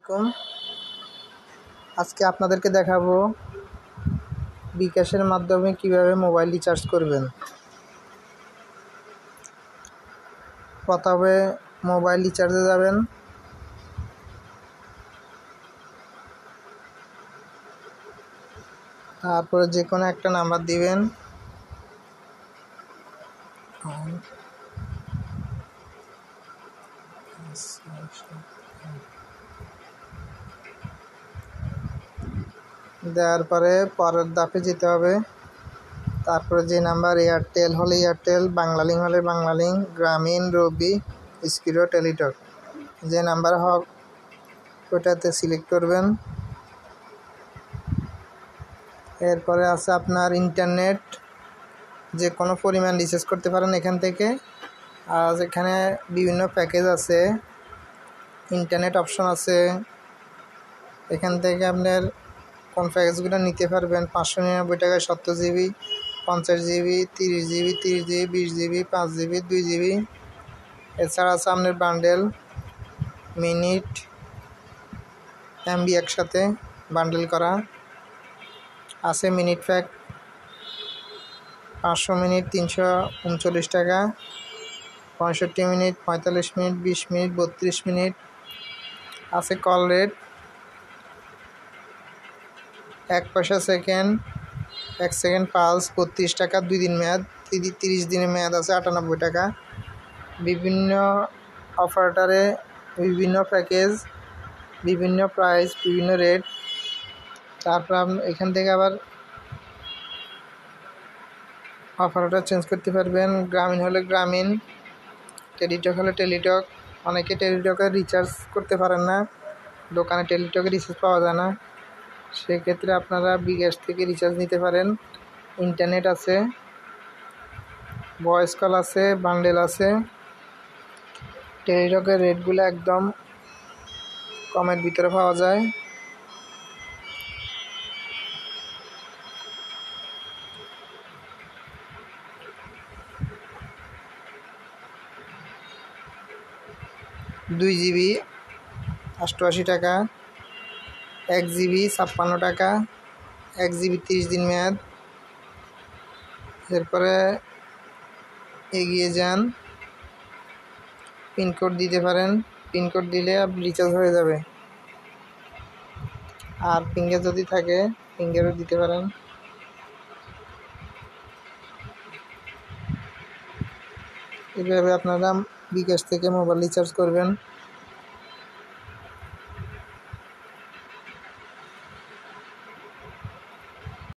কম আজকে আপনাদেরকে দেখাবো বিকাশের মাধ্যমে কিভাবে মোবাইল রিচার্জ করবেন। প্রথমে মোবাইল রিচার্জে যাবেন, তারপরে যে কোনো একটা নাম্বার দিবেন। দেওয়ার পরে পরের ধাপে যেতে হবে। তারপরে যে নাম্বার এয়ারটেল হলে এয়ারটেল, বাংলালিংক হলে বাংলালিংক, গ্রামীণ, রবি, স্কিডো, টেলিটক যে নাম্বার হোক ওটাতে সিলেক্ট করবেন। এরপরে আছে আপনার ইন্টারনেট, যে কোনো পরিমাণ রিচার্জ করতে পারেন এখান থেকে। আর এখানে বিভিন্ন প্যাকেজ আছে, ইন্টারনেট অপশন আছে। এখান থেকে আপনার কোন প্যাকেজগুলো নিতে পারবেন। 599 টাকায় 70 GB, 50 GB, 30 GB, 30 GB, 20 GB, 5 GB, 2 GB. এছাড়া আছে আপনার বান্ডেল, মিনিট, এমবি একসাথে বান্ডেল করা আছে। মিনিট প্যাক 500 মিনিট 339 টাকা, 65 মিনিট, 45 মিনিট, 20 মিনিট, 32 মিনিট আছে। কল রেট 1 পয়সা সেকেন্ড, 1 সেকেন্ড পালস 32 টাকা, 2 দিন মেয়াদ, 30 দিনের মেয়াদ আছে 98 টাকা। বিভিন্ন অপারেটরে বিভিন্ন প্যাকেজ, বিভিন্ন প্রাইস, বিভিন্ন রেট। তারপর এখান থেকে আবার অপারেটর চেঞ্জ করতে পারবেন। গ্রামীণ হলে গ্রামীণ, টেলিটক হলে টেলিটক। অনেকে টেলিটকে রিচার্জ করতে পারেন না, দোকানে টেলিটকে রিচার্জ পাওয়া যায় না, সেক্ষেত্রে আপনারা বিকাশ থেকে রিচার্জ নিতে পারেন। ইন্টারনেট আছে, ভয়েস কল আছে, বান্ডেল আছে। টেলিটকের রেটগুলো একদম কমের ভিতরে পাওয়া যায়। দুই জিবি 88 টাকা, 1 জিবি 56 টাকা, 1 জিবি 30 দিন মেয়াদ। এরপরে এগিয়ে যান, পিনকোড দিতে পারেন, পিনকোড দিলে রিচার্জ হয়ে যাবে। আর ফিঙ্গার যদি থাকে ফিঙ্গারও দিতে পারেন। এভাবে আপনারা বিকাশ থেকে মোবাইল রিচার্জ করবেন।